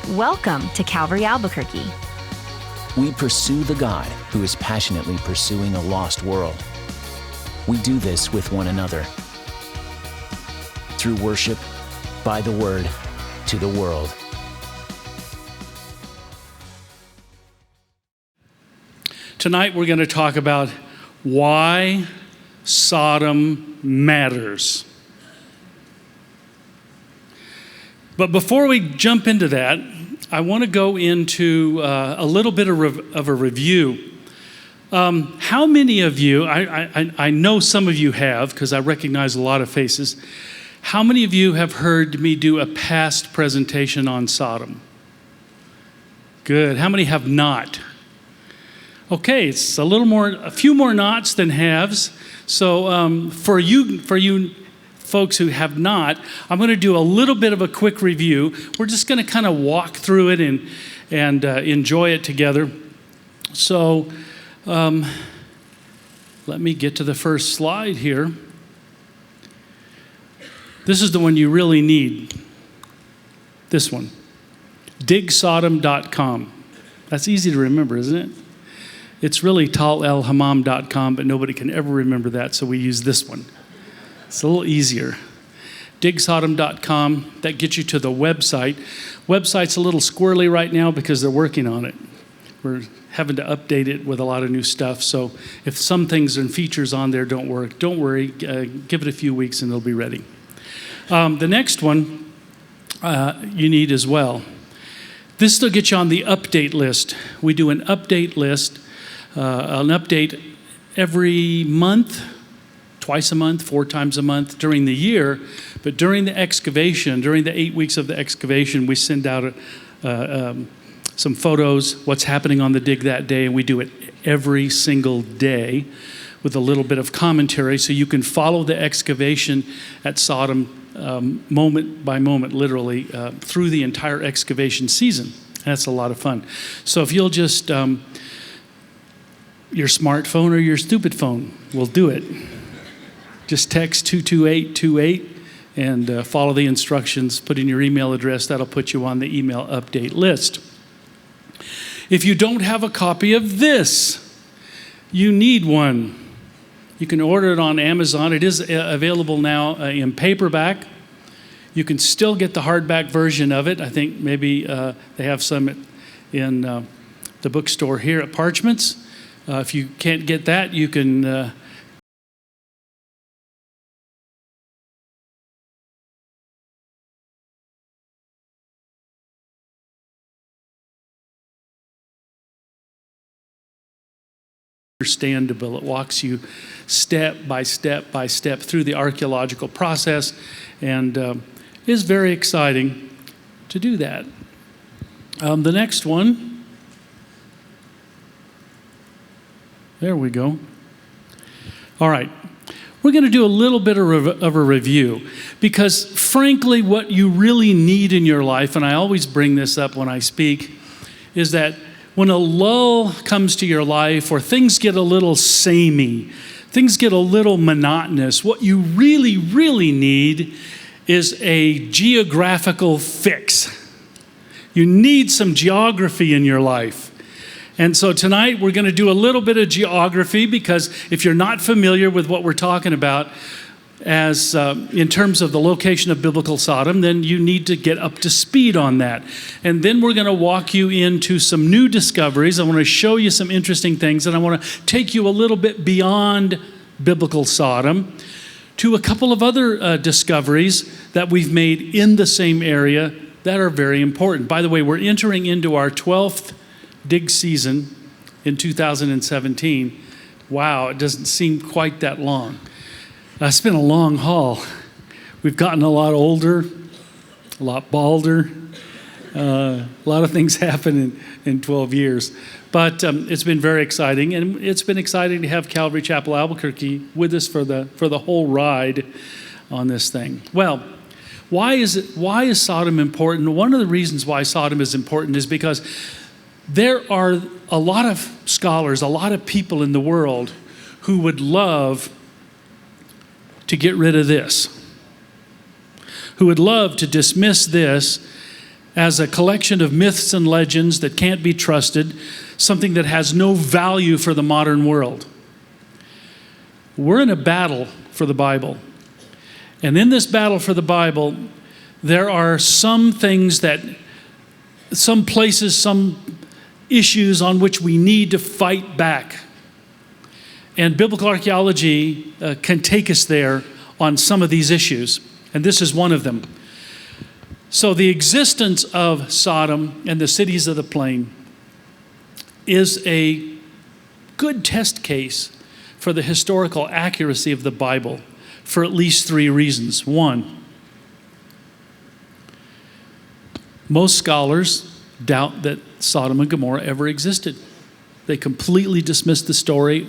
Welcome to Calvary Albuquerque. We pursue the God who is passionately pursuing a lost world. We do this with one another. Through worship, by the word, to the world. Tonight we're going to talk about why Sodom matters. But before we jump into that, I want to go into a little bit of a review. How many of you, I know some of you have, because I recognize a lot of faces, how many of you have heard me do a past presentation on Sodom? Good. How many have not? Okay, it's a few more nots than haves. So for you folks who have not, I'm going to do a little bit of a quick review. We're just going to kind of walk through it and enjoy it together. So let me get to the first slide here. This is the one you really need. This one. digsodom.com. That's easy to remember, isn't it? It's really talalhammam.com, but nobody can ever remember that, so we use this one. It's a little easier. digsodom.com, that gets you to the website. Website's a little squirrely right now because they're working on it. We're having to update it with a lot of new stuff, so if some things and features on there don't work, don't worry, give it a few weeks and it'll be ready. The next one you need as well. This will get you on the update list. We do an update list, an update every month, twice a month, 4 times a month during the year. But during the excavation, during the 8 weeks of the excavation, we send out some photos, what's happening on the dig that day, and we do it every single day with a little bit of commentary so you can follow the excavation at Sodom moment by moment, literally, through the entire excavation season. That's a lot of fun. So if you'll just, your smartphone or your stupid phone will do it. Just text 22828 and follow the instructions, put in your email address. That'll put you on the email update list. If you don't have a copy of this, you need one. You can order it on Amazon. It is available now in paperback. You can still get the hardback version of it. I think maybe they have some in the bookstore here at Parchments. If you can't get that, you can understandable. It walks you step by step by step through the archaeological process, and is very exciting to do that. The next one. There we go. All right. We're going to do a little bit of a review because, frankly, what you really need in your life, and I always bring this up when I speak, is that when a lull comes to your life or things get a little samey, things get a little monotonous, what you really, really need is a geographical fix. You need some geography in your life. And so tonight we're going to do a little bit of geography because if you're not familiar with what we're talking about as in terms of the location of biblical Sodom, then you need to get up to speed on that. And then we're going to walk you into some new discoveries. I want to show you some interesting things, and I want to take you a little bit beyond biblical Sodom to a couple of other discoveries that we've made in the same area that are very important. By the way, we're entering into our 12th dig season in 2017. Wow, it doesn't seem quite that long. It's been a long haul. We've gotten a lot older, a lot balder. A lot of things happen in 12 years. But it's been very exciting, and it's been exciting to have Calvary Chapel Albuquerque with us for the whole ride on this thing. Well, why is Sodom important? One of the reasons why Sodom is important is because there are a lot of scholars, a lot of people in the world who would love to get rid of this, who would love to dismiss this as a collection of myths and legends that can't be trusted, something that has no value for the modern world. We're in a battle for the Bible. And in this battle for the Bible, there are some things some places, some issues on which we need to fight back. And biblical archaeology can take us there on some of these issues. And this is one of them. So the existence of Sodom and the cities of the plain is a good test case for the historical accuracy of the Bible for at least 3 reasons. One, most scholars doubt that Sodom and Gomorrah ever existed. They completely dismiss the story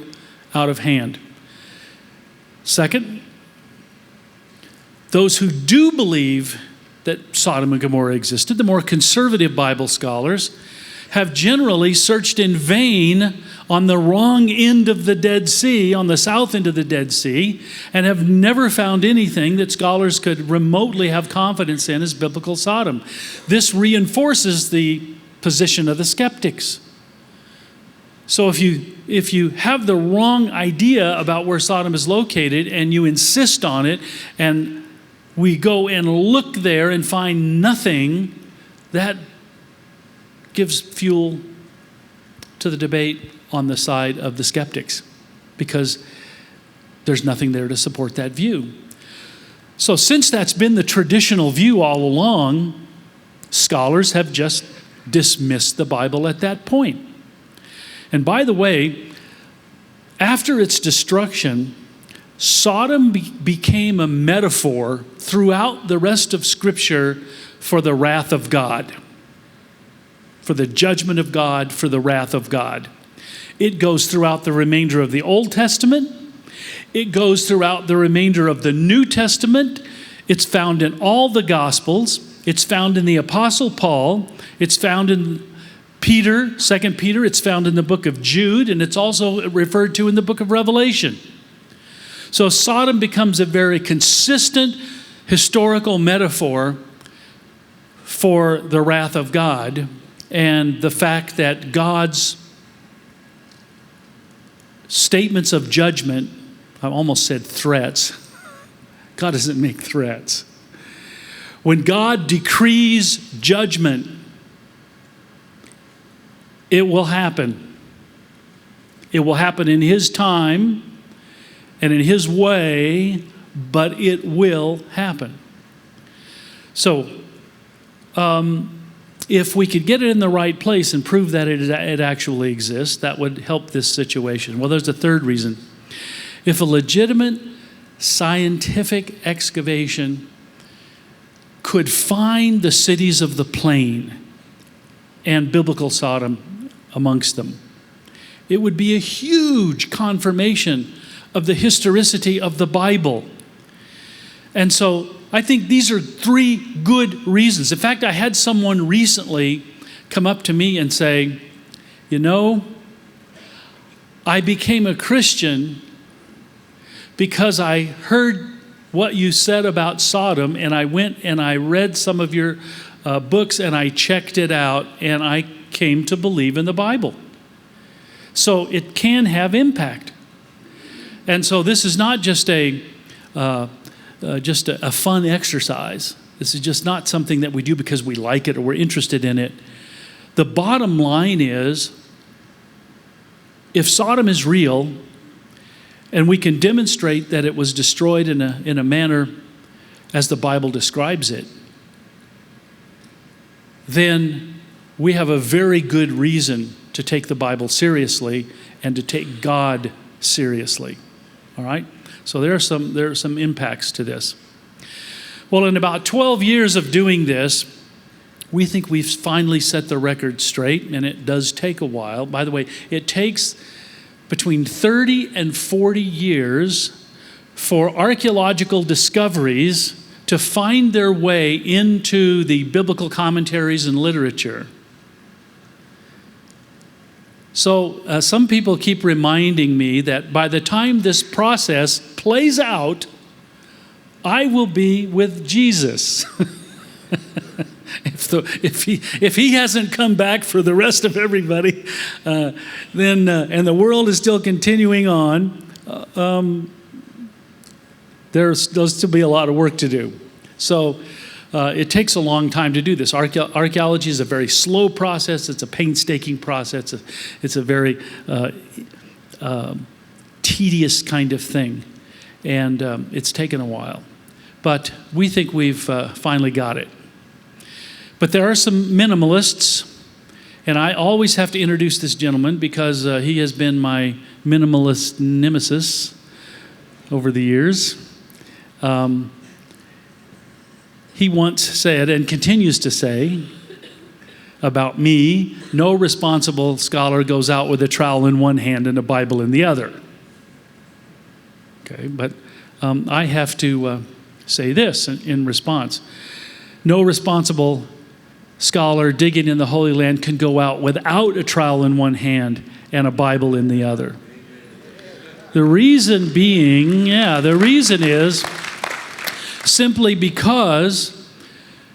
out of hand. Second, those who do believe that Sodom and Gomorrah existed, the more conservative Bible scholars, have generally searched in vain on the wrong end of the Dead Sea, on the south end of the Dead Sea, and have never found anything that scholars could remotely have confidence in as biblical Sodom. This reinforces the position of the skeptics. So if you have the wrong idea about where Sodom is located and you insist on it, and we go and look there and find nothing, that gives fuel to the debate on the side of the skeptics, because there's nothing there to support that view. So since that's been the traditional view all along, scholars have just dismissed the Bible at that point. And by the way, after its destruction, Sodom became a metaphor throughout the rest of Scripture for the wrath of God, for the judgment of God, for the wrath of God. It goes throughout the remainder of the Old Testament. It goes throughout the remainder of the New Testament. It's found in all the Gospels. It's found in the Apostle Paul. It's found in Peter, 2 Peter. It's found in the book of Jude, and it's also referred to in the book of Revelation. So Sodom becomes a very consistent historical metaphor for the wrath of God and the fact that God's statements of judgment, I almost said threats. God doesn't make threats. When God decrees judgment, it will happen. It will happen in His time and in His way, but it will happen. So, if we could get it in the right place and prove that it actually exists, that would help this situation. Well, there's a third reason. If a legitimate scientific excavation could find the cities of the plain and biblical Sodom amongst them, it would be a huge confirmation of the historicity of the Bible. And so I think these are 3 good reasons. In fact, I had someone recently come up to me and say, you know, I became a Christian because I heard what you said about Sodom, and I went and I read some of your books and I checked it out, and I came to believe in the Bible. So it can have impact. And so this is not just a fun exercise. This is just not something that we do because we like it or we're interested in it. The bottom line is, if Sodom is real, and we can demonstrate that it was destroyed in a manner as the Bible describes it, then we have a very good reason to take the Bible seriously and to take God seriously. All right? So there are some impacts to this. Well, in about 12 years of doing this, we think we've finally set the record straight, and it does take a while. By the way, it takes between 30 and 40 years for archaeological discoveries to find their way into the biblical commentaries and literature. So some people keep reminding me that by the time this process plays out, I will be with Jesus. If If he hasn't come back for the rest of everybody, then and the world is still continuing on, there'll still be a lot of work to do. So it takes a long time to do this. Archaeology is a very slow process. It's a painstaking process. It's a very tedious kind of thing. And it's taken a while. But we think we've finally got it. But there are some minimalists. And I always have to introduce this gentleman because he has been my minimalist nemesis over the years. He once said, and continues to say, about me, no responsible scholar goes out with a trowel in one hand and a Bible in the other. Okay, but I have to say this in response. No responsible scholar digging in the Holy Land can go out without a trowel in one hand and a Bible in the other. The reason is simply because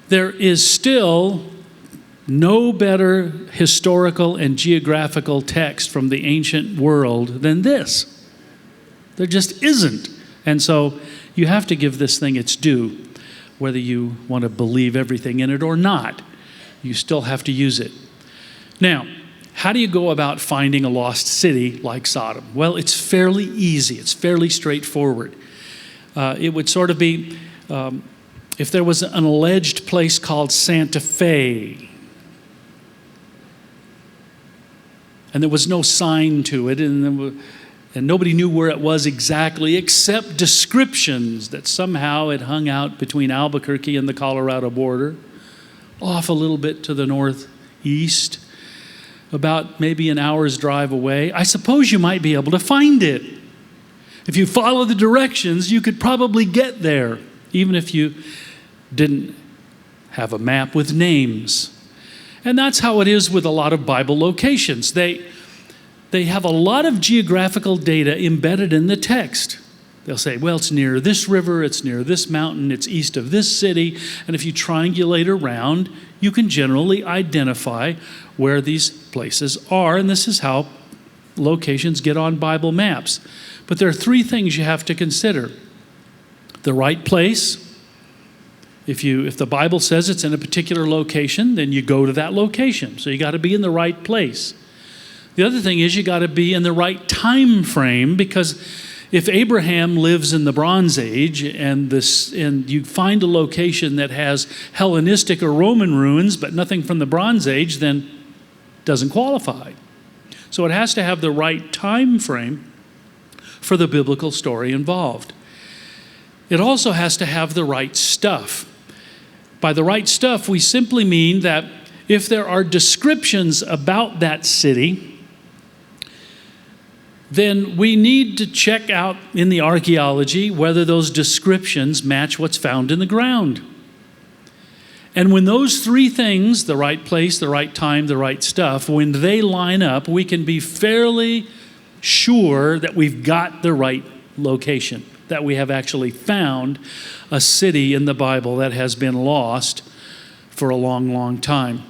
there is still no better historical and geographical text from the ancient world than this. There just isn't. And so you have to give this thing its due, whether you want to believe everything in it or not. You still have to use it. Now, how do you go about finding a lost city like Sodom? Well, it's fairly easy. It's fairly straightforward. It would sort of be if there was an alleged place called Santa Fe, and there was no sign to it, and nobody knew where it was exactly, except descriptions that somehow it hung out between Albuquerque and the Colorado border, off a little bit to the northeast, about maybe an hour's drive away. I suppose you might be able to find it. If you follow the directions, you could probably get there, even if you didn't have a map with names. And that's how it is with a lot of Bible locations. They have a lot of geographical data embedded in the text. They'll say, well, it's near this river, it's near this mountain, it's east of this city. And if you triangulate around, you can generally identify where these places are. And this is how locations get on Bible maps. But there are three things you have to consider. The right place. If the Bible says it's in a particular location, then you go to that location. So you got to be in the right place. The other thing is you got to be in the right time frame, because if Abraham lives in the Bronze Age and you find a location that has Hellenistic or Roman ruins but nothing from the Bronze Age, then it doesn't qualify. So it has to have the right time frame for the biblical story involved. It also has to have the right stuff. By the right stuff, we simply mean that if there are descriptions about that city, then we need to check out in the archaeology whether those descriptions match what's found in the ground. And when those three things, the right place, the right time, the right stuff, when they line up, we can be fairly sure that we've got the right location, that we have actually found a city in the Bible that has been lost for a long, long time.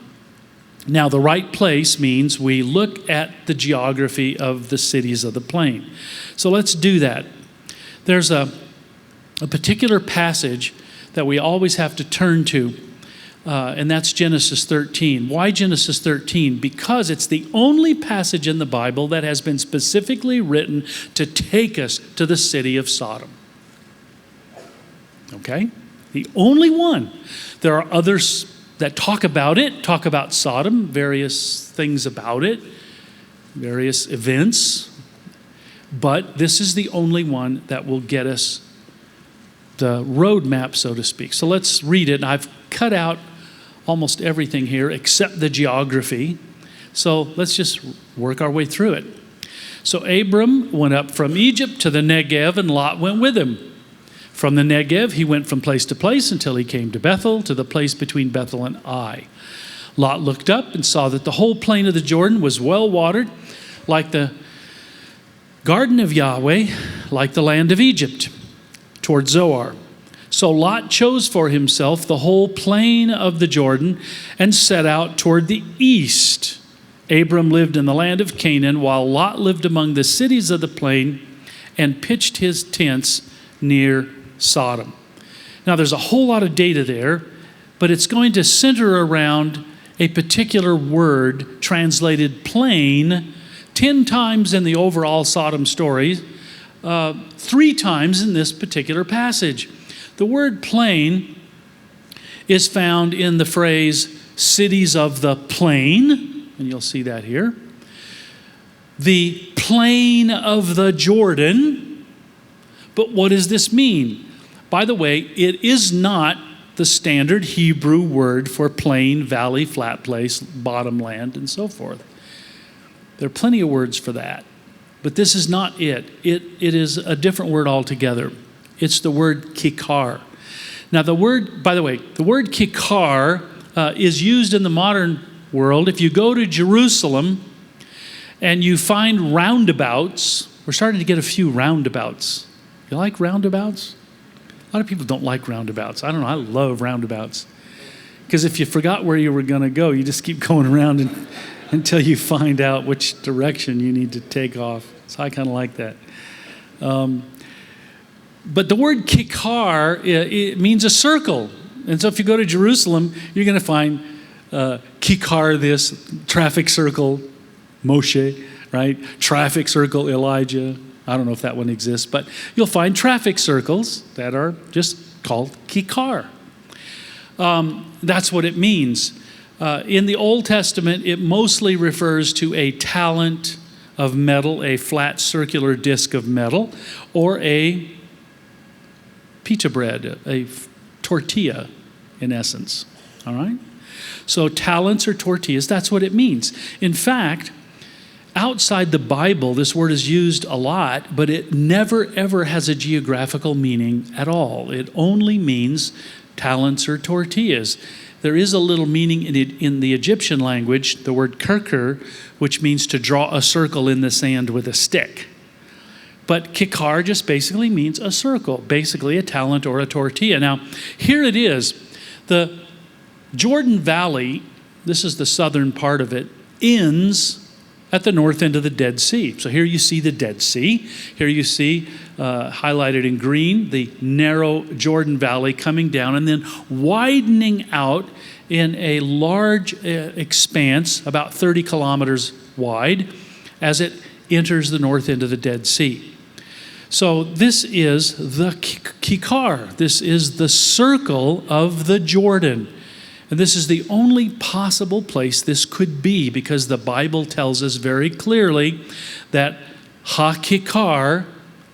Now, the right place means we look at the geography of the cities of the plain. So let's do that. There's a particular passage that we always have to turn to, and that's Genesis 13. Why Genesis 13? Because it's the only passage in the Bible that has been specifically written to take us to the city of Sodom. Okay? The only one. There are others that talk about Sodom, various things about it, various events, but this is the only one that will get us the roadmap, so to speak. So let's read it. I've cut out almost everything here except the geography. So let's just work our way through it. So Abram went up from Egypt to the Negev, and Lot went with him. From the Negev, he went from place to place until he came to Bethel, to the place between Bethel and Ai. Lot looked up and saw that the whole plain of the Jordan was well watered, like the garden of Yahweh, like the land of Egypt, toward Zoar. So Lot chose for himself the whole plain of the Jordan and set out toward the east. Abram lived in the land of Canaan, while Lot lived among the cities of the plain and pitched his tents near Sodom. Now, there's a whole lot of data there, but it's going to center around a particular word translated plain 10 times in the overall Sodom story, 3 times in this particular passage. The word plain is found in the phrase cities of the plain, and you'll see that here. The plain of the Jordan. But what does this mean? By the way, it is not the standard Hebrew word for plain, valley, flat place, bottomland, and so forth. There are plenty of words for that. But this is not it. It is a different word altogether. It's the word kikar. Now the word, by the way, the word kikar is used in the modern world. If you go to Jerusalem and you find roundabouts, we're starting to get a few roundabouts. You like roundabouts? A lot of people don't like roundabouts. I don't know, I love roundabouts. Because if you forgot where you were going to go, you just keep going around until you find out which direction you need to take off. So I kind of like that. But the word kikar, it means a circle. And so if you go to Jerusalem, you're going to find kikar this, traffic circle, Moshe, right? Traffic circle, Elijah. I don't know if that one exists, but you'll find traffic circles that are just called kikar. That's what it means. In the Old Testament, it mostly refers to a talent of metal, a flat circular disc of metal, or a pita bread, a tortilla in essence. All right? So talents or tortillas, that's what it means. In fact, outside the Bible, this word is used a lot, but it never ever has a geographical meaning at all. It only means talents or tortillas. There is a little meaning in the Egyptian language, the word kirker, which means to draw a circle in the sand with a stick. But kikar just basically means a circle, basically a talent or a tortilla. Now, here it is. The Jordan Valley, this is the southern part of it, ends at the north end of the Dead Sea. So here you see the Dead Sea. Here you see, highlighted in green, the narrow Jordan Valley coming down and then widening out in a large expanse, about 30 kilometers wide, as it enters the north end of the Dead Sea. So this is the kikar. This is the circle of the Jordan. And this is the only possible place this could be, because the Bible tells us very clearly that Ha-Kikar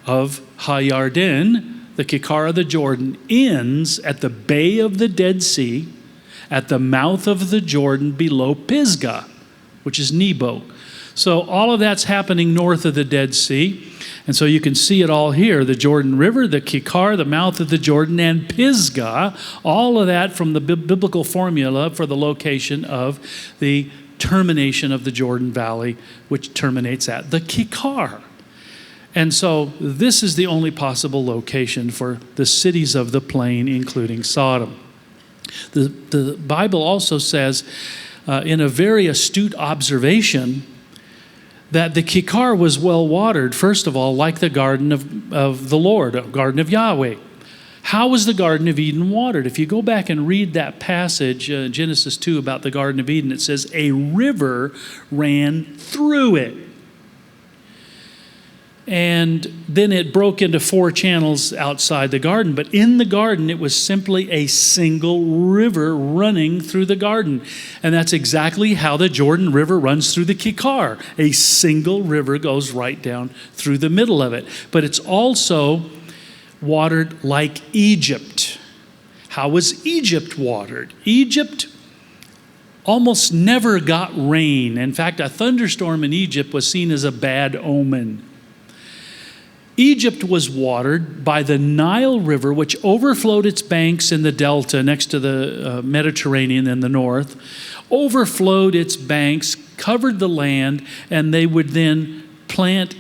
of Ha-Yarden, the Kikar of the Jordan, ends at the bay of the Dead Sea, at the mouth of the Jordan below Pisgah, which is Nebo. So all of that's happening north of the Dead Sea. And so you can see it all here, the Jordan River, the Kikar, the mouth of the Jordan, and Pisgah, all of that from the biblical formula for the location of the termination of the Jordan Valley, which terminates at the Kikar. And so this is the only possible location for the cities of the plain, including Sodom. The Bible also says, in a very astute observation, that the Kikar was well watered, first of all, like the garden of the Lord, a garden of Yahweh. How was the Garden of Eden watered? If you go back and read that passage, Genesis 2, about the Garden of Eden, it says a river ran through it. And then it broke into 4 channels outside the garden. But in the garden, it was simply a single river running through the garden. And that's exactly how the Jordan River runs through the Kikar. A single river goes right down through the middle of it. But it's also watered like Egypt. How was Egypt watered? Egypt almost never got rain. In fact, a thunderstorm in Egypt was seen as a bad omen. Egypt was watered by the Nile River, which overflowed its banks in the delta next to the Mediterranean in the north, overflowed its banks, covered the land, and they would then plant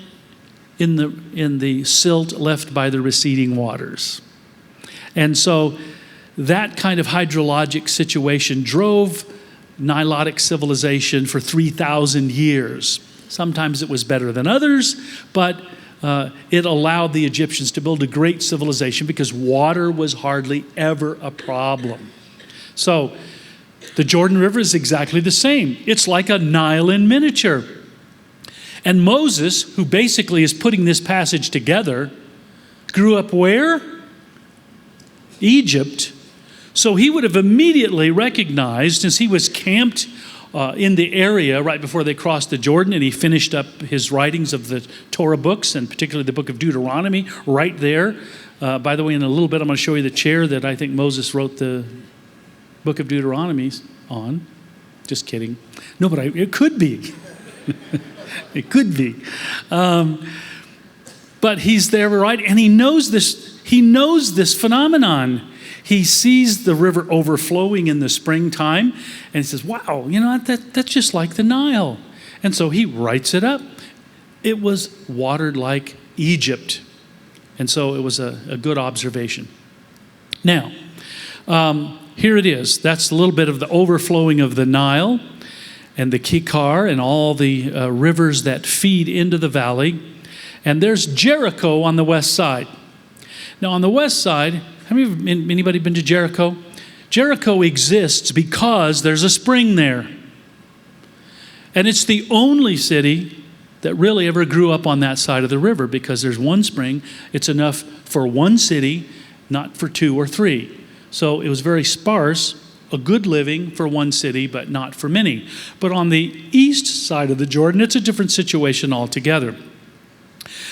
in the silt left by the receding waters. And so that kind of hydrologic situation drove Nilotic civilization for 3,000 years. Sometimes it was better than others, but it allowed the Egyptians to build a great civilization because water was hardly ever a problem. So the Jordan River is exactly the same. It's like a Nile in miniature. And Moses, who basically is putting this passage together, grew up where? Egypt. So he would have immediately recognized, as he was camped in the area right before they crossed the Jordan, and he finished up his writings of the Torah books, and particularly the book of Deuteronomy, right there. By the way, in a little bit, I'm going to show you the chair that I think Moses wrote the book of Deuteronomy on. Just kidding. No, but it could be. It could be. But he's there, right? And he knows this. He knows this phenomenon. He sees the river overflowing in the springtime, and he says, wow, you know, that's just like the Nile. And so he writes it up. It was watered like Egypt. And so it was a good observation. Now, here it is. That's a little bit of the overflowing of the Nile and the Kikar and all the rivers that feed into the valley. And there's Jericho on the west side. Now, on the west side, anybody been to Jericho? Jericho exists because there's a spring there. And it's the only city that really ever grew up on that side of the river because there's one spring. It's enough for one city, not for two or three. So it was very sparse, a good living for one city, but not for many. But on the east side of the Jordan, it's a different situation altogether.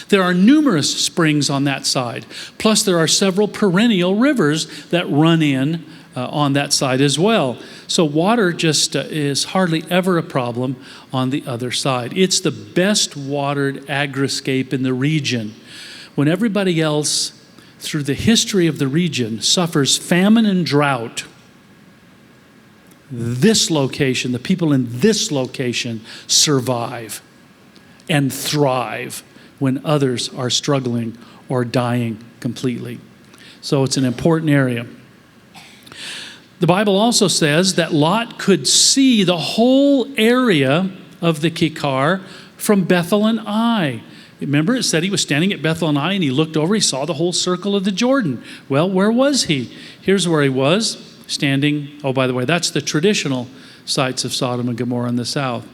There are numerous springs on that side. Plus, there are several perennial rivers that run in on that side as well. So water just is hardly ever a problem on the other side. It's the best watered agriscape in the region. When everybody else, through the history of the region, suffers famine and drought, this location, the people in this location survive and thrive when others are struggling or dying completely. So it's an important area. The Bible also says that Lot could see the whole area of the Kikar from Bethel and Ai. Remember, it said he was standing at Bethel and Ai and he looked over, he saw the whole circle of the Jordan. Well, where was he? Here's where he was, standing. Oh, by the way, that's the traditional sites of Sodom and Gomorrah in the south.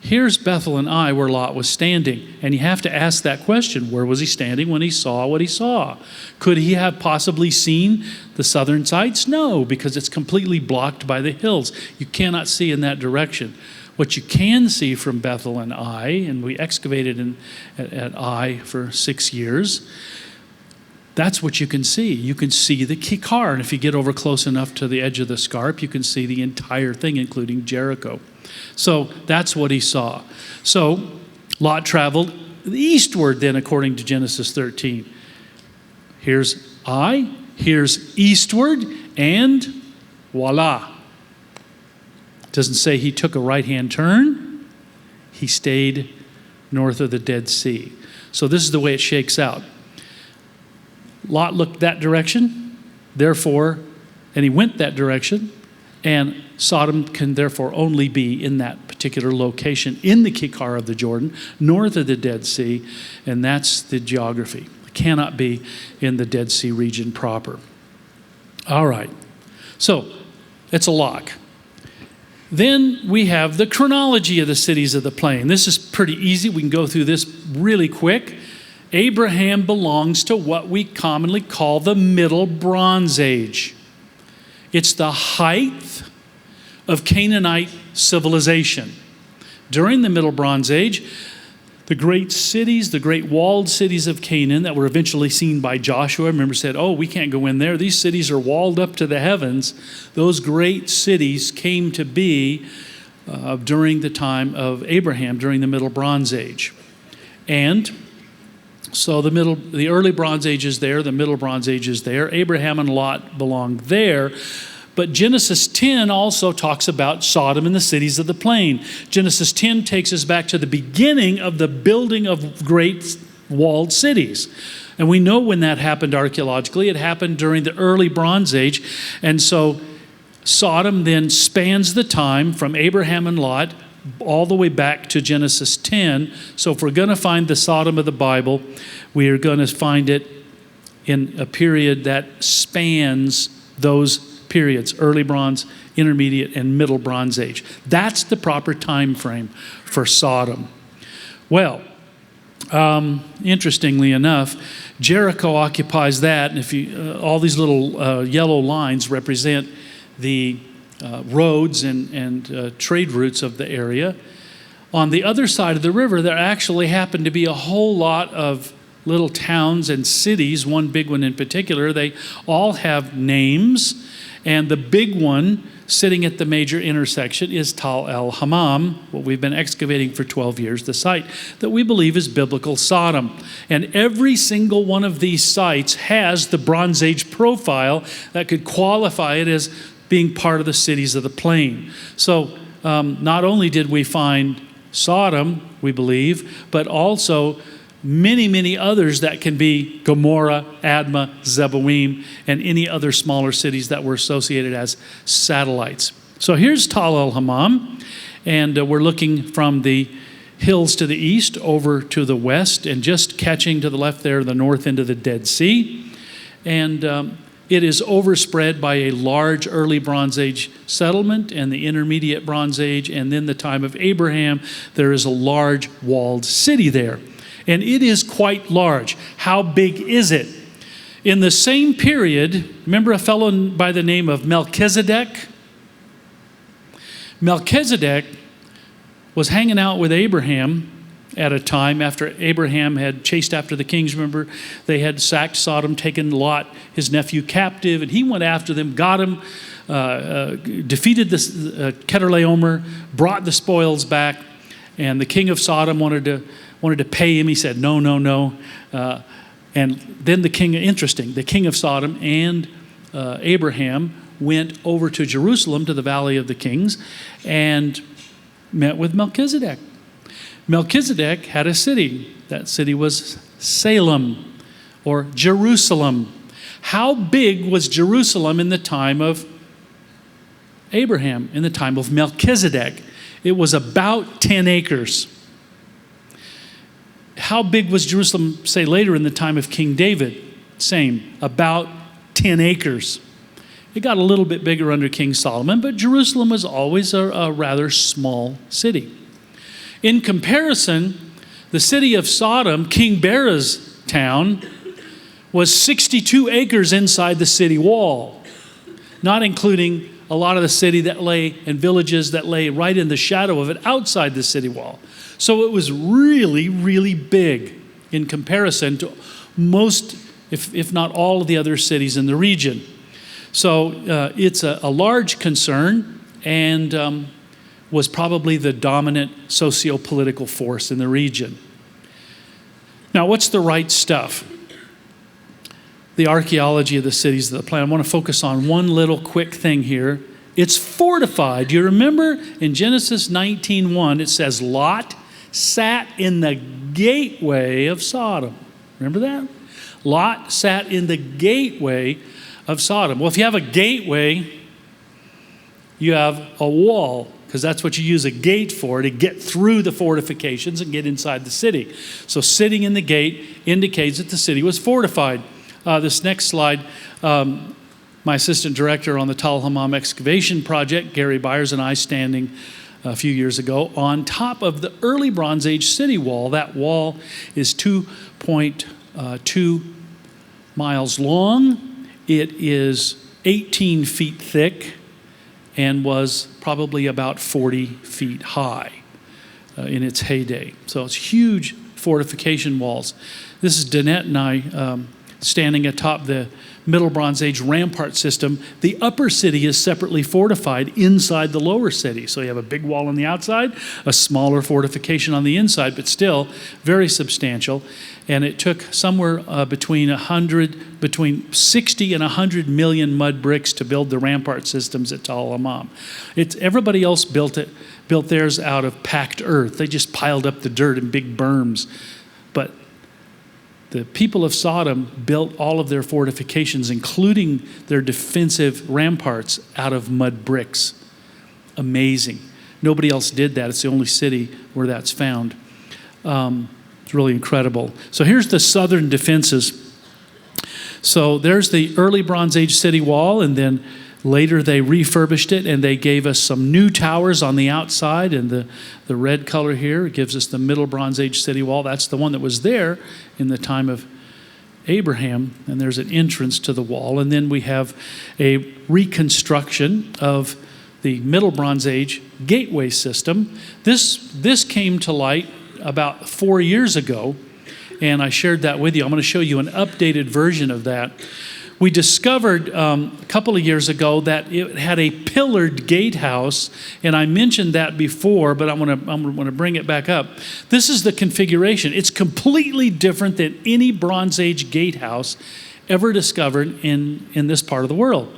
Here's Bethel and Ai where Lot was standing. And you have to ask that question. Where was he standing when he saw what he saw? Could he have possibly seen the southern sites? No, because it's completely blocked by the hills. You cannot see in that direction. What you can see from Bethel and Ai, and we excavated at Ai for 6 years, that's what you can see. You can see the Kikar. And if you get over close enough to the edge of the scarp, you can see the entire thing, including Jericho. So that's what he saw. So Lot traveled eastward then, according to Genesis 13. Here's Ai, here's eastward, and voila. Doesn't say he took a right-hand turn. He stayed north of the Dead Sea. So this is the way it shakes out. Lot looked that direction, therefore, and he went that direction, and Sodom can therefore only be in that particular location in the Kikar of the Jordan, north of the Dead Sea, and that's the geography. It cannot be in the Dead Sea region proper. All right, so it's a lock. Then we have the chronology of the cities of the plain. This is pretty easy. We can go through this really quick. Abraham belongs to what we commonly call the Middle Bronze Age. It's the height of Canaanite civilization. During the Middle Bronze Age, the great cities, the great walled cities of Canaan that were eventually seen by Joshua, remember, said, oh, we can't go in there. These cities are walled up to the heavens. Those great cities came to be during the time of Abraham, during the Middle Bronze Age. And so the early Bronze Age is there, the Middle Bronze Age is there. Abraham and Lot belong there. But Genesis 10 also talks about Sodom and the cities of the plain. Genesis 10 takes us back to the beginning of the building of great walled cities. And we know when that happened archaeologically. It happened during the early Bronze Age. And so Sodom then spans the time from Abraham and Lot all the way back to Genesis 10. So if we're going to find the Sodom of the Bible, we are going to find it in a period that spans those periods, early Bronze, intermediate, and middle Bronze Age. That's the proper time frame for Sodom. Well, interestingly enough, Jericho occupies that, and if you, all these little yellow lines represent the roads and trade routes of the area. On the other side of the river, there actually happened to be a whole lot of little towns and cities, one big one in particular. They all have names, and the big one sitting at the major intersection is Tal el-Hammam, what we've been excavating for 12 years, the site that we believe is biblical Sodom. And every single one of these sites has the Bronze Age profile that could qualify it as being part of the cities of the plain. So not only did we find Sodom, we believe, but also many, many others that can be Gomorrah, Admah, Zeboim, and any other smaller cities that were associated as satellites. So here's Tal el-Hammam, and we're looking from the hills to the east over to the west, and just catching to the left there, the north end of the Dead Sea. And it is overspread by a large early Bronze Age settlement and the intermediate Bronze Age, and then the time of Abraham, there is a large walled city there. And it is quite large. How big is it? In the same period, remember a fellow by the name of Melchizedek? Melchizedek was hanging out with Abraham at a time after Abraham had chased after the kings. Remember, they had sacked Sodom, taken Lot, his nephew, captive, and he went after them, got him, defeated the Chedorlaomer, brought the spoils back, and the king of Sodom wanted to pay him. He said, no, no, no. And then the king of Sodom and Abraham went over to Jerusalem, to the Valley of the Kings, and met with Melchizedek. Melchizedek had a city. That city was Salem, or Jerusalem. How big was Jerusalem in the time of Abraham, in the time of Melchizedek? It was about 10 acres. How big was Jerusalem, say, later in the time of King David? Same, about 10 acres. It got a little bit bigger under King Solomon, but Jerusalem was always a rather small city. In comparison, the city of Sodom, King Bera's town, was 62 acres inside the city wall, not including a lot of the city that lay and villages that lay right in the shadow of it outside the city wall. So it was really, really big in comparison to most, if not all, of the other cities in the region. So it's a large concern, and was probably the dominant socio-political force in the region. Now, what's the right stuff? The archaeology of the cities of the plain. I want to focus on one little quick thing here. It's fortified. You remember in Genesis 19:1, it says Lot sat in the gateway of Sodom. Remember that? Lot sat in the gateway of Sodom. Well, if you have a gateway, you have a wall, because that's what you use a gate for, to get through the fortifications and get inside the city. So sitting in the gate indicates that the city was fortified. This next slide, my assistant director on the Tal el-Hammam excavation project, Gary Byers, and I standing a few years ago on top of the early Bronze Age city wall. That wall is 2.2 miles long. It is 18 feet thick and was probably about 40 feet high in its heyday. So it's huge fortification walls. This is Danette and I standing atop the Middle Bronze Age rampart system. The upper city is separately fortified inside the lower city. So you have a big wall on the outside, a smaller fortification on the inside, but still very substantial. And it took somewhere between 60 and 100 million mud bricks to build the rampart systems at Tal el-Hammam. Everybody else built theirs out of packed earth. They just piled up the dirt in big berms. But the people of Sodom built all of their fortifications, including their defensive ramparts, out of mud bricks. Amazing. Nobody else did that. It's the only city where that's found. It's really incredible. So here's the southern defenses. So there's the early Bronze Age city wall, and then later they refurbished it, and they gave us some new towers on the outside, and the red color here gives us the middle Bronze Age city wall. That's the one that was there in the time of Abraham, and there's an entrance to the wall. And then we have a reconstruction of the Middle Bronze Age gateway system. This came to light about 4 years ago, and I shared that with you. I'm going to show you an updated version of that. We discovered a couple of years ago that it had a pillared gatehouse, and I mentioned that before, but I'm going to bring it back up. This is the configuration. It's completely different than any Bronze Age gatehouse ever discovered in this part of the world.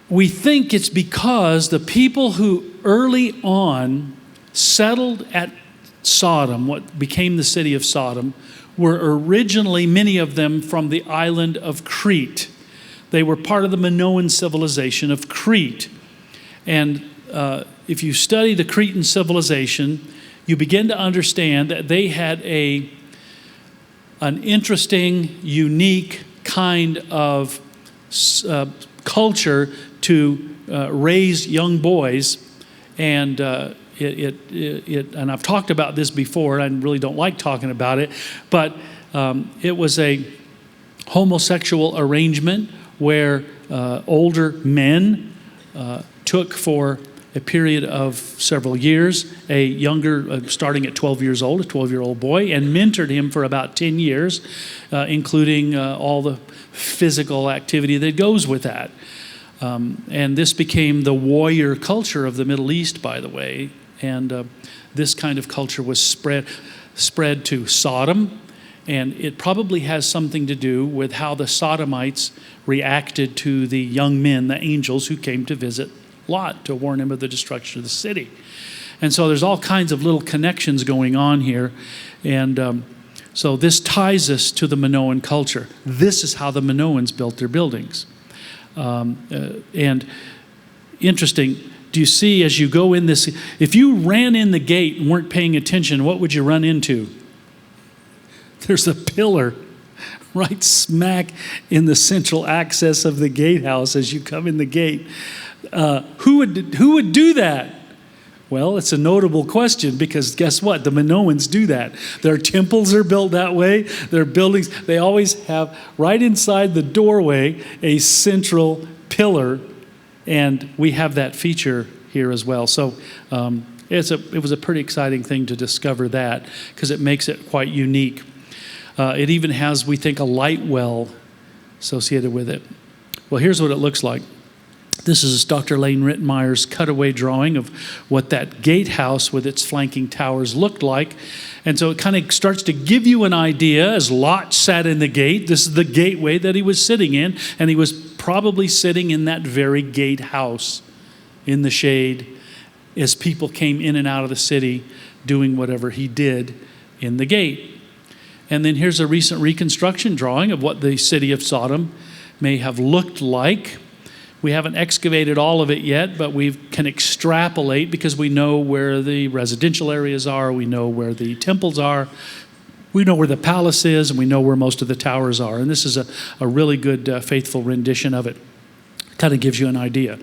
We think it's because the people who early on settled at Sodom, what became the city of Sodom, were originally, many of them, from the island of Crete. They were part of the Minoan civilization of Crete. And if you study the Cretan civilization, you begin to understand that they had an interesting, unique kind of culture to raise young boys, and and I've talked about this before, and I really don't like talking about it, but it was a homosexual arrangement where older men took for a period of several years a younger, starting at 12 years old, a 12-year-old boy, and mentored him for about 10 years, including all the physical activity that goes with that. And this became the warrior culture of the Middle East, by the way. And this kind of culture was spread to Sodom. And it probably has something to do with how the Sodomites reacted to the young men, the angels, who came to visit Lot to warn him of the destruction of the city. And so there's all kinds of little connections going on here. And so this ties us to the Minoan culture. This is how the Minoans built their buildings. And interesting, do you see as you go in this, if you ran in the gate and weren't paying attention, what would you run into? There's a pillar right smack in the central access of the gatehouse as you come in the gate. Who would do that? Well, it's a notable question, because guess what? The Minoans do that. Their temples are built that way. Their buildings, they always have right inside the doorway a central pillar, and we have that feature here as well. So it was a pretty exciting thing to discover that, because it makes it quite unique. It even has, we think, a light well associated with it. Well, here's what it looks like. This is Dr. Lane Rittenmeyer's cutaway drawing of what that gatehouse with its flanking towers looked like. And so it kind of starts to give you an idea as Lot sat in the gate. This is the gateway that he was sitting in, and he was probably sitting in that very gatehouse in the shade as people came in and out of the city doing whatever he did in the gate. And then here's a recent reconstruction drawing of what the city of Sodom may have looked like. We haven't excavated all of it yet, but we can extrapolate because we know where the residential areas are, we know where the temples are, we know where the palace is, and we know where most of the towers are. And this is a really good, faithful rendition of it. Kind of gives you an idea.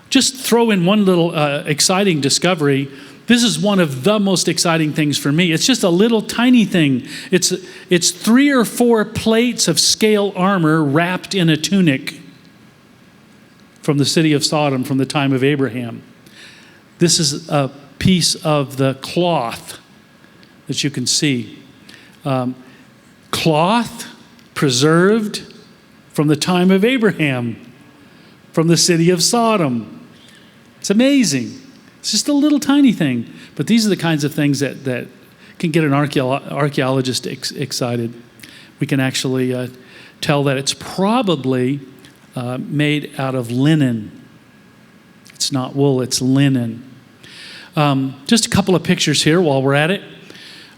Just throw in one little exciting discovery. This is one of the most exciting things for me. It's just a little tiny thing. It's 3 or 4 plates of scale armor wrapped in a tunic from the city of Sodom from the time of Abraham. This is a piece of the cloth that you can see. Cloth preserved from the time of Abraham, from the city of Sodom. It's amazing. It's just a little tiny thing. But these are the kinds of things that can get an archaeologist excited. We can actually tell that it's probably made out of linen. It's not wool, it's linen. Just a couple of pictures here while we're at it.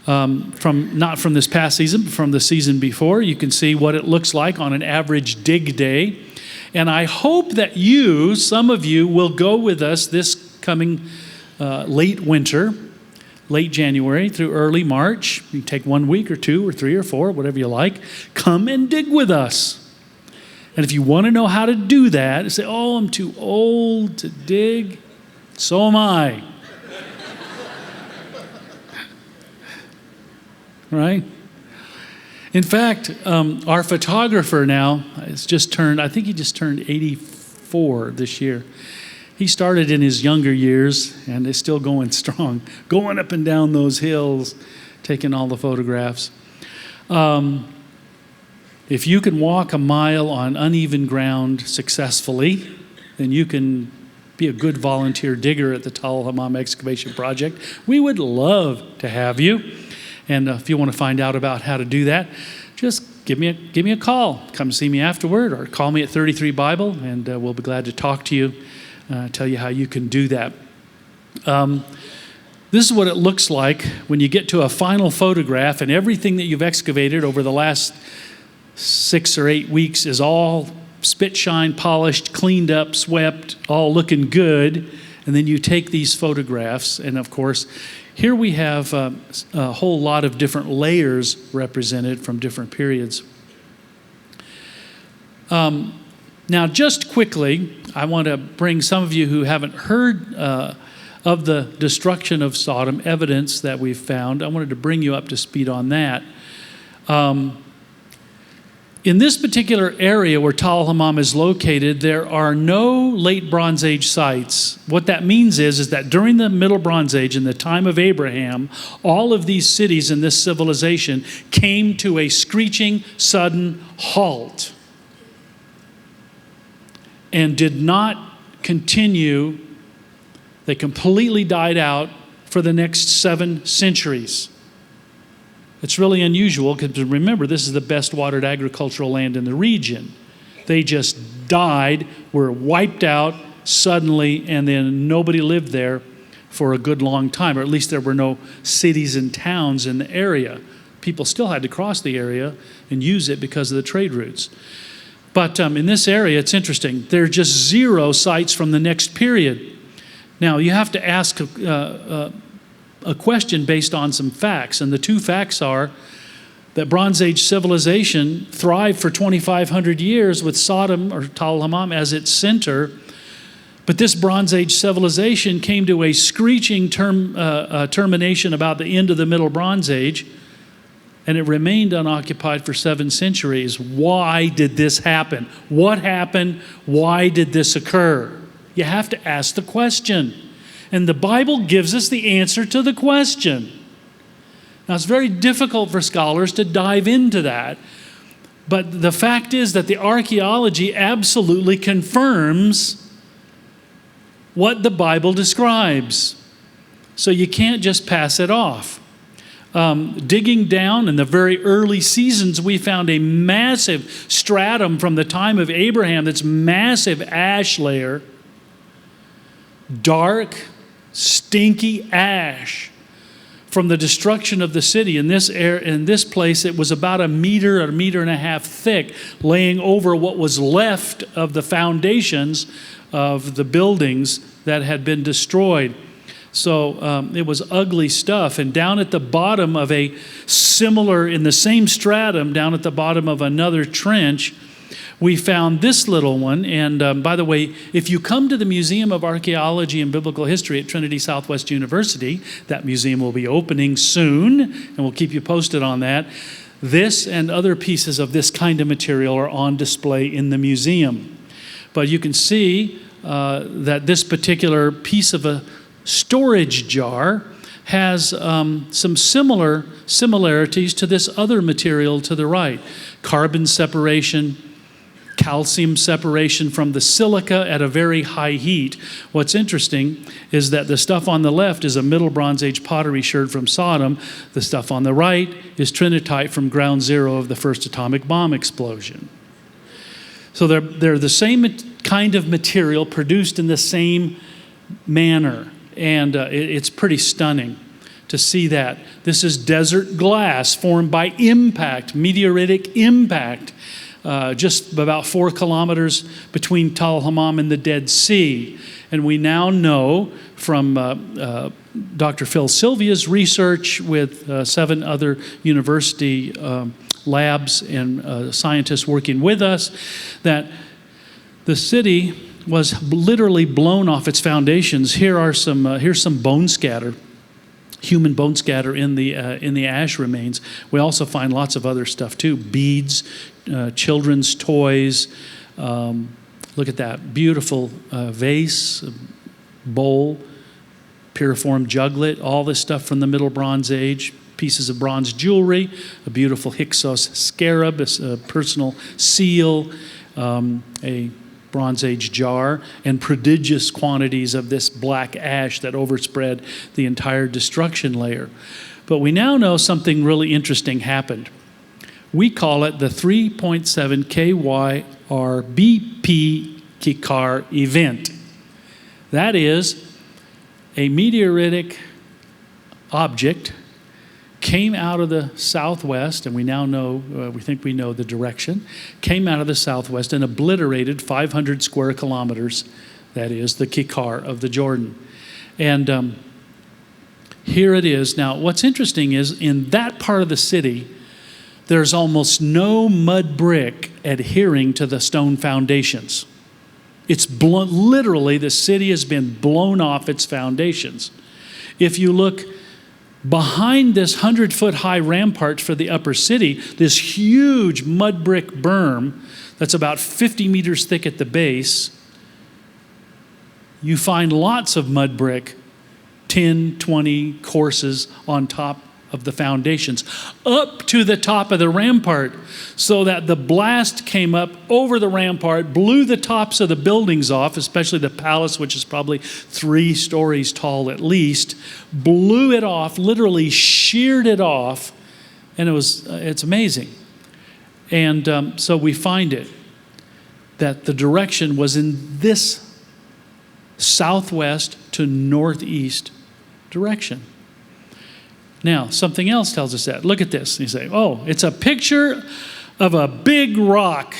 not from this past season, but from the season before. You can see what it looks like on an average dig day. And I hope that some of you, will go with us this coming late winter, late January through early March. You can take 1 week or 2 or 3 or 4, whatever you like. Come and dig with us. And if you want to know how to do that, say, oh, I'm too old to dig. So am I. Right? In fact, our photographer now has just turned, I think he just turned 84 this year. He started in his younger years and is still going strong, going up and down those hills, taking all the photographs. If you can walk a mile on uneven ground successfully, then you can be a good volunteer digger at the Tal Hammam Excavation Project. We would love to have you. And if you want to find out about how to do that, just give me a call. Come see me afterward, or call me at 33 Bible, and we'll be glad to talk to you, tell you how you can do that. This is what it looks like when you get to a final photograph, and everything that you've excavated over the last 6 or 8 weeks is all spit shine, polished, cleaned up, swept, all looking good. And then you take these photographs, and of course, here we have a whole lot of different layers represented from different periods. Now, just quickly, I want to bring some of you who haven't heard of the destruction of Sodom, evidence that we've found. I wanted to bring you up to speed on that. In this particular area where Tal Hammam is located, there are no late Bronze Age sites. What that means is that during the Middle Bronze Age, in the time of Abraham, all of these cities in this civilization came to a screeching, sudden halt and did not continue. They completely died out for the next 7 centuries. It's really unusual because, remember, this is the best watered agricultural land in the region. They just died, were wiped out suddenly, and then nobody lived there for a good long time, or at least there were no cities and towns in the area. People still had to cross the area and use it because of the trade routes. But in this area, it's interesting. There are just 0 sites from the next period. Now, you have to ask a question based on some facts, and the 2 facts are that Bronze Age civilization thrived for 2,500 years with Sodom, or Tal Hammam, as its center, but this Bronze Age civilization came to a screeching termination about the end of the Middle Bronze Age, and it remained unoccupied for 7 centuries. Why did this happen? What happened? Why did this occur? You have to ask the question. And the Bible gives us the answer to the question. Now, it's very difficult for scholars to dive into that, but the fact is that the archaeology absolutely confirms what the Bible describes. So you can't just pass it off. Digging down in the very early seasons, we found a massive stratum from the time of Abraham, that's massive ash layer, dark, stinky ash from the destruction of the city. In this place, it was about a meter and a half thick, laying over what was left of the foundations of the buildings that had been destroyed. So it was ugly stuff. And down at the bottom of in the same stratum, down at the bottom of another trench, we found this little one. And by the way, if you come to the Museum of Archaeology and Biblical History at Trinity Southwest University, that museum will be opening soon, and we'll keep you posted on that. This and other pieces of this kind of material are on display in the museum. But you can see that this particular piece of a storage jar has some similarities to this other material to the right. Carbon separation, calcium separation from the silica at a very high heat. What's interesting is that the stuff on the left is a Middle Bronze Age pottery sherd from Sodom. The stuff on the right is trinitite from ground zero of the first atomic bomb explosion. So they're the same kind of material produced in the same manner. And it's pretty stunning. to see that. This is desert glass formed by impact, meteoritic impact, just about 4 kilometers between Tal Hammam and the Dead Sea. And we now know from Dr. Phil Sylvia's research with 7 other university labs and scientists working with us that the city was literally blown off its foundations. Here's some bone scatter, human bone scatter in the ash remains. We also find lots of other stuff too: beads, children's toys. Look at that beautiful vase, bowl, piriform juglet. All this stuff from the Middle Bronze Age. Pieces of bronze jewelry, a beautiful Hyksos scarab, a personal seal, a Bronze Age jar, and prodigious quantities of this black ash that overspread the entire destruction layer. But we now know something really interesting happened. We call it the 3.7 KYRBP Kikar event. That is a meteoritic object came out of the southwest, and we now know, we think we know the direction, came out of the southwest and obliterated 500 square kilometers, that is the Kikar of the Jordan. And here it is. Now, what's interesting is in that part of the city, there's almost no mud brick adhering to the stone foundations. It's literally, the city has been blown off its foundations. If you look behind this 100-foot high rampart for the upper city, this huge mud brick berm that's about 50 meters thick at the base, you find lots of mud brick, 10, 20 courses on top of the foundations, up to the top of the rampart, so that the blast came up over the rampart, blew the tops of the buildings off, especially the palace, which is probably 3 stories tall at least, blew it off, literally sheared it off, and it's amazing. And so we find it, that the direction was in this southwest to northeast direction. Now, something else tells us that. Look at this. You say, oh, it's a picture of a big rock.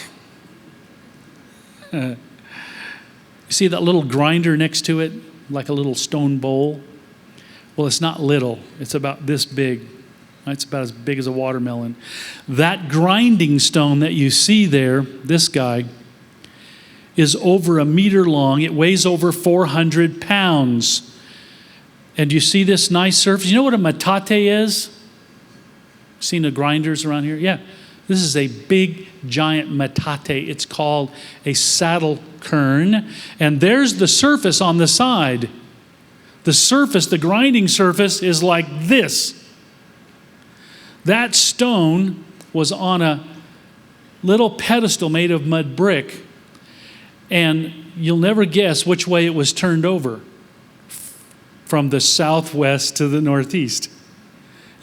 You see that little grinder next to it, like a little stone bowl? Well, it's not little. It's about this big. It's about as big as a watermelon. That grinding stone that you see there, this guy, is over 1 meter long. It weighs over 400 pounds. And you see this nice surface? You know what a metate is? Seen the grinders around here? Yeah. This is a big, giant metate. It's called a saddle kern. And there's the surface on the side. The surface, the grinding surface, is like this. That stone was on a little pedestal made of mud brick. And you'll never guess which way it was turned over. From the southwest to the northeast.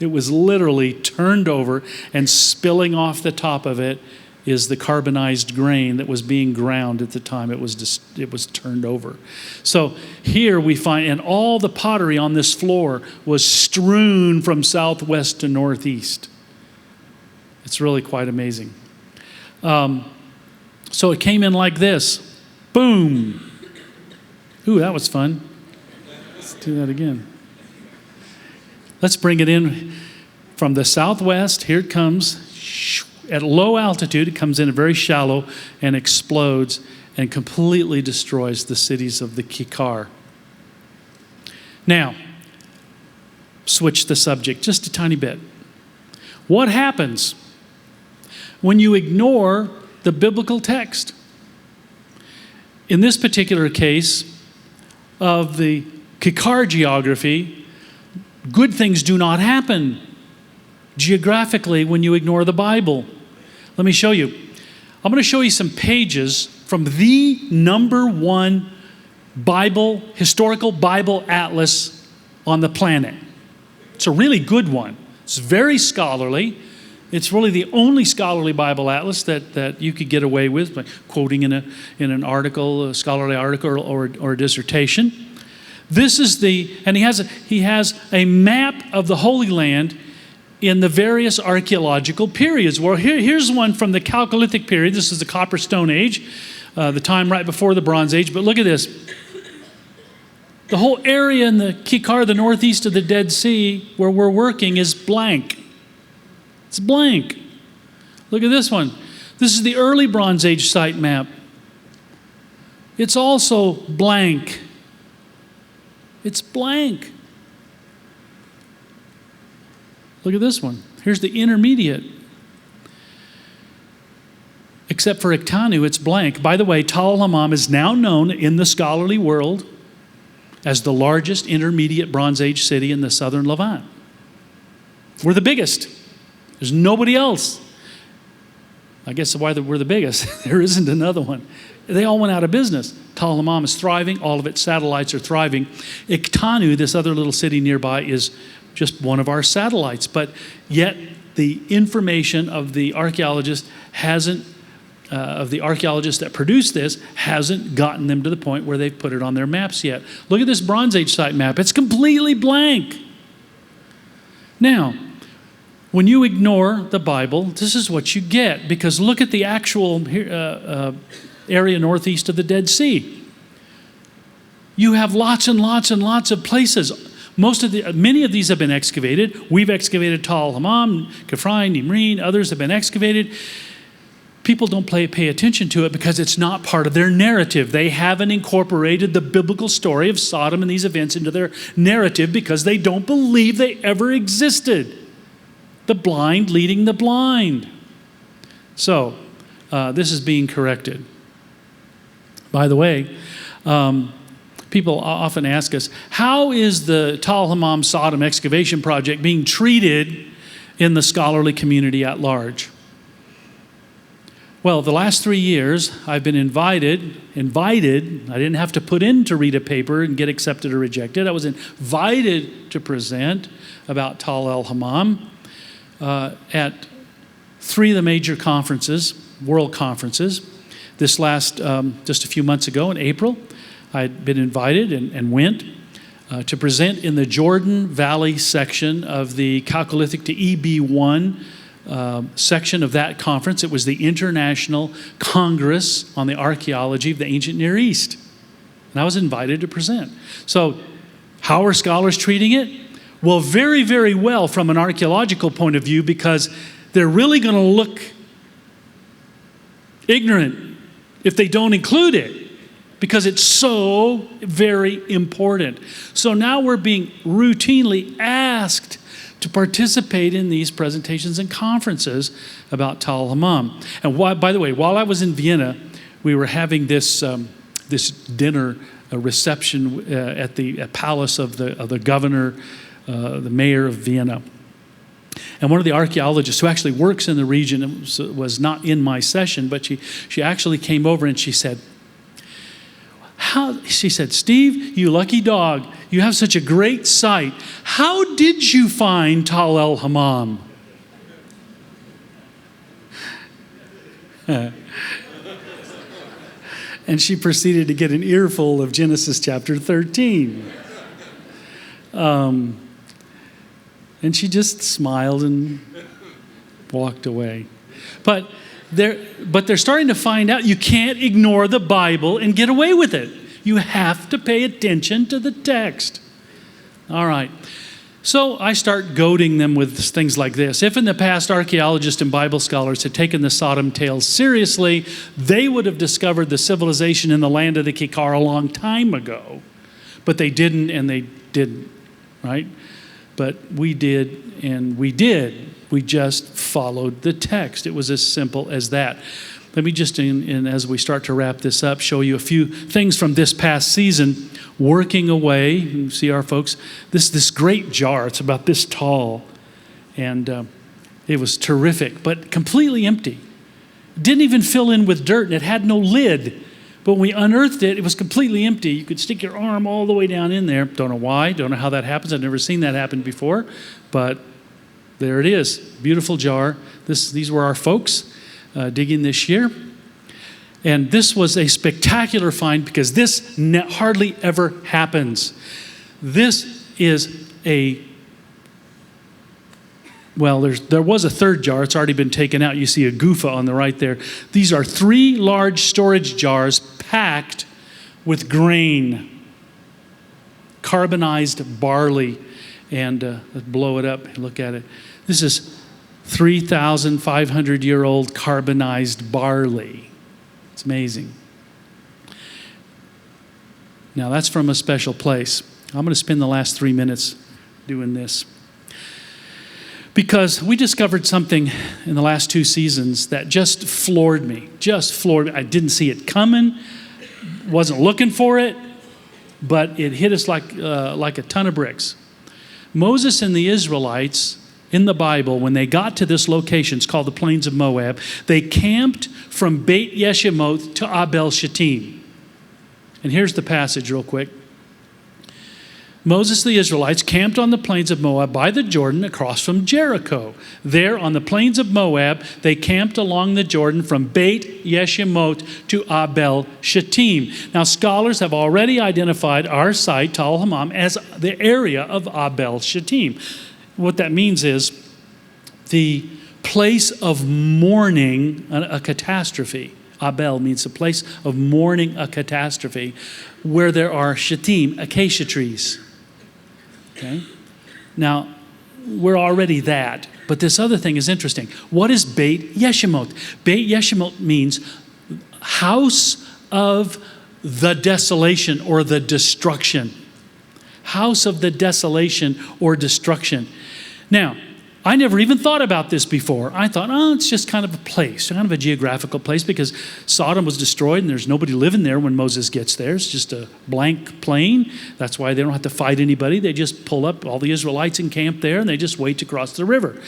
It was literally turned over, and spilling off the top of it is the carbonized grain that was being ground at the time it was turned over. So here we find, and all the pottery on this floor was strewn from southwest to northeast. It's really quite amazing. So it came in like this. Boom. Ooh, that was fun. Do that again. Let's bring it in from the southwest. Here it comes. At low altitude, it comes in very shallow and explodes and completely destroys the cities of the Kikar. Now, switch the subject just a tiny bit. What happens when you ignore the biblical text? In this particular case of the Kikar geography, good things do not happen geographically when you ignore the Bible. Let me show you. I'm going to show you some pages from the #1 historical Bible atlas on the planet. It's a really good one. It's very scholarly. It's really the only scholarly Bible atlas that you could get away with by quoting in an article, a scholarly article or a dissertation. This is and he has a map of the Holy Land in the various archaeological periods. Well, here's one from the Chalcolithic period. This is the Copper Stone Age, the time right before the Bronze Age. But look at this. The whole area in the Kikar, the northeast of the Dead Sea, where we're working is blank. It's blank. Look at this one. This is the early Bronze Age site map. It's also blank. It's blank. Look at this one. Here's the intermediate. Except for Iktanu, it's blank. By the way, Tal el-Hammam is now known in the scholarly world as the largest intermediate Bronze Age city in the southern Levant. We're the biggest. There's nobody else. I guess why we're the biggest. There isn't another one. They all went out of business. Tal el-Hammam is thriving. All of its satellites are thriving. Iktanu, this other little city nearby, is just one of our satellites. But yet the information of the archaeologists that produced this hasn't gotten them to the point where they've put it on their maps yet. Look at this Bronze Age site map. It's completely blank. Now, when you ignore the Bible, this is what you get, because look at the actual area northeast of the Dead Sea. You have lots and lots and lots of places. Many of these have been excavated. We've excavated Tal el-Hammam, Kafrain, Nimreen, others have been excavated. People don't pay attention to it because it's not part of their narrative. They haven't incorporated the biblical story of Sodom and these events into their narrative because they don't believe they ever existed. The blind leading the blind. So, this is being corrected. By the way, people often ask us, how is the Tal el-Hammam Sodom excavation project being treated in the scholarly community at large? Well, the last 3 years, I've been invited, I didn't have to put in to read a paper and get accepted or rejected. I was invited to present about Tal el-Hammam at 3 of the major conferences, world conferences. This last, just a few months ago in April, I'd been invited and went to present in the Jordan Valley section of the Chalcolithic to EB1 section of that conference. It was the International Congress on the Archaeology of the Ancient Near East. And I was invited to present. So how are scholars treating it? Well, very, very well from an archaeological point of view, because they're really going to look ignorant if they don't include it, because it's so very important. So now we're being routinely asked to participate in these presentations and conferences about Tal el-Hammam. And by the way, while I was in Vienna, we were having this dinner, a reception at the palace of the governor, the mayor of Vienna. And one of the archaeologists who actually works in the region was not in my session, but she actually came over and she said, Steve, you lucky dog, you have such a great sight. How did you find Tal el-Hammam? And she proceeded to get an earful of Genesis chapter 13. And she just smiled and walked away. But they're starting to find out you can't ignore the Bible and get away with it. You have to pay attention to the text. All right. So I start goading them with things like this. If in the past archaeologists and Bible scholars had taken the Sodom tales seriously, they would have discovered the civilization in the land of the Kikar a long time ago. But they didn't, and they didn't, right? But we did, and we did. We just followed the text. It was as simple as that. Let me just, as we start to wrap this up, show you a few things from this past season. Working away, you see our folks, this great jar, it's about this tall, and it was terrific, but completely empty. Didn't even fill in with dirt, and it had no lid. But when we unearthed it, it was completely empty. You could stick your arm all the way down in there. Don't know why, don't know how that happens. I've never seen that happen before, but there it is. Beautiful jar. These were our folks digging this year. And this was a spectacular find because this hardly ever happens. This is there was a third jar. It's already been taken out. You see a gufa on the right there. These are 3 large storage jars packed with grain, carbonized barley. And let's blow it up and look at it. This is 3,500-year-old carbonized barley. It's amazing. Now that's from a special place. I'm going to spend the last 3 minutes doing this, because we discovered something in the last 2 seasons that just floored me. I didn't see it coming, wasn't looking for it, but it hit us like a ton of bricks. Moses and the Israelites in the Bible, when they got to this location, it's called the Plains of Moab, they camped from Beit Yeshimoth to Abel Shittim. And here's the passage real quick. Moses and the Israelites camped on the plains of Moab by the Jordan across from Jericho. There on the plains of Moab, they camped along the Jordan from Beit Yeshimoth to Abel Shittim. Now, scholars have already identified our site, Tal Hamam, as the area of Abel Shittim. What that means is the place of mourning a catastrophe. Abel means a place of mourning a catastrophe, where there are shittim, acacia trees. Okay? Now, we're already that, but this other thing is interesting. What is Beit Yeshimoth? Beit Yeshimoth means house of the desolation or the destruction. House of the desolation or destruction. Now, I never even thought about this before. I thought, it's just kind of a place, kind of a geographical place, because Sodom was destroyed and there's nobody living there when Moses gets there. It's just a blank plain. That's why they don't have to fight anybody. They just pull up all the Israelites and camp there, and they just wait to cross the river.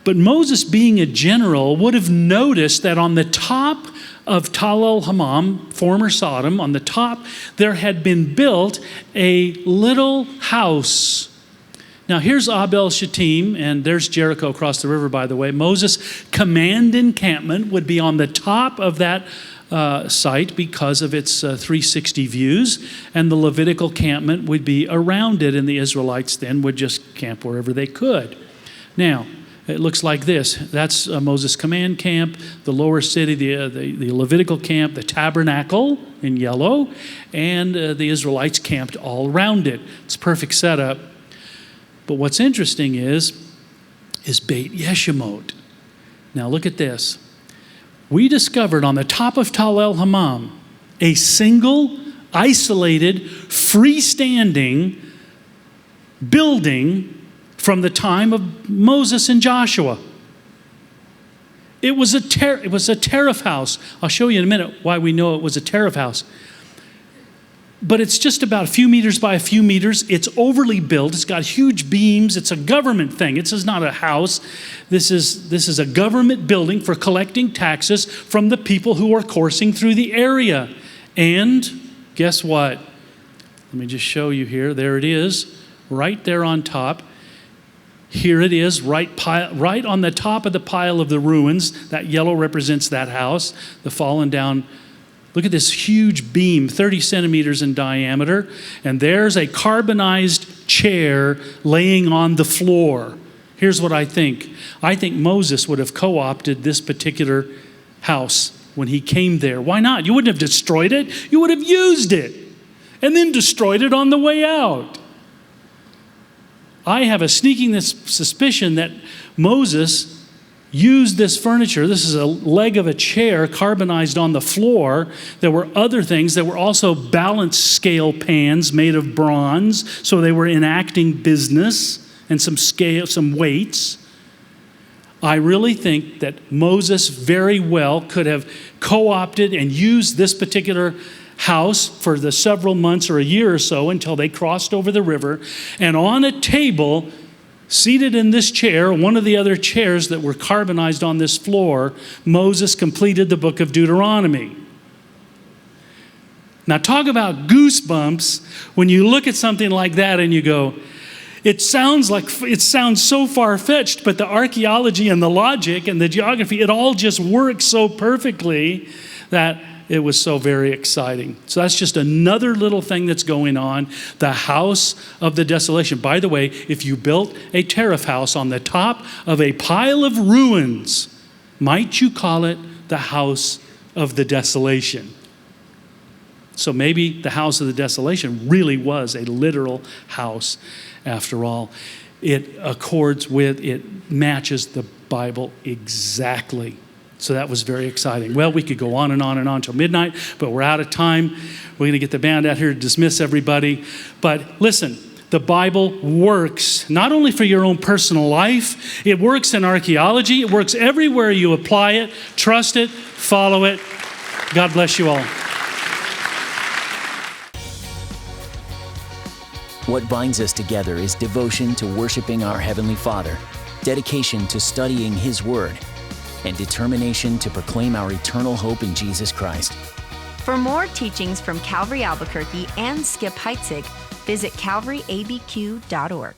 But Moses, being a general, would have noticed that on the top of Tal El Hamam, former Sodom, on the top, there had been built a little house. Now, here's Abel Shittim, and there's Jericho across the river, by the way. Moses' command encampment would be on the top of that site because of its 360 views, and the Levitical campment would be around it, and the Israelites then would just camp wherever they could. Now, it looks like this. That's Moses' command camp, the lower city, the Levitical camp, the tabernacle in yellow, and the Israelites camped all around it. It's a perfect setup. But what's interesting is Beit Yeshimoth. Now look at this. We discovered on the top of Tal El Hamam a single, isolated, freestanding building from the time of Moses and Joshua. It was a tariff house. I'll show you in a minute why we know it was a tariff house. But it's just about a few meters by a few meters. It's overly built. It's got huge beams. It's a government thing. This is not a house. This is a government building for collecting taxes from the people who are coursing through the area. And guess what? Let me just show you here. There it is, right there on top. Here it is, right on the top of the pile of the ruins. That yellow represents that house, the fallen down. Look at this huge beam, 30 centimeters in diameter, and there's a carbonized chair laying on the floor. Here's what I think. I think Moses would have co-opted this particular house when he came there. Why not? You wouldn't have destroyed it. You would have used it and then destroyed it on the way out. I have a sneaking suspicion that Moses used this furniture. This is a leg of a chair carbonized on the floor. There were other things. There were also balance scale pans made of bronze, so they were enacting business, and some weights. I really think that Moses very well could have co-opted and used this particular house for the several months or a year or so until they crossed over the river, and on a table, seated in this chair, one of the other chairs that were carbonized on this floor, Moses completed the book of Deuteronomy. Now talk about goosebumps when you look at something like that and you go, it sounds so far-fetched, but the archaeology and the logic and the geography, it all just works so perfectly that it was so very exciting. So that's just another little thing that's going on. The house of the desolation. By the way, if you built a tariff house on the top of a pile of ruins, might you call it the house of the desolation? So maybe the house of the desolation really was a literal house after all. It matches the Bible exactly. So that was very exciting. Well, we could go on and on and on till midnight, but we're out of time. We're going to get the band out here to dismiss everybody. But listen, the Bible works not only for your own personal life, it works in archaeology, it works everywhere you apply it. Trust it, follow it. God bless you all. What binds us together is devotion to worshiping our Heavenly Father, dedication to studying His Word, and determination to proclaim our eternal hope in Jesus Christ. For more teachings from Calvary Albuquerque and Skip Heitzig, visit calvaryabq.org.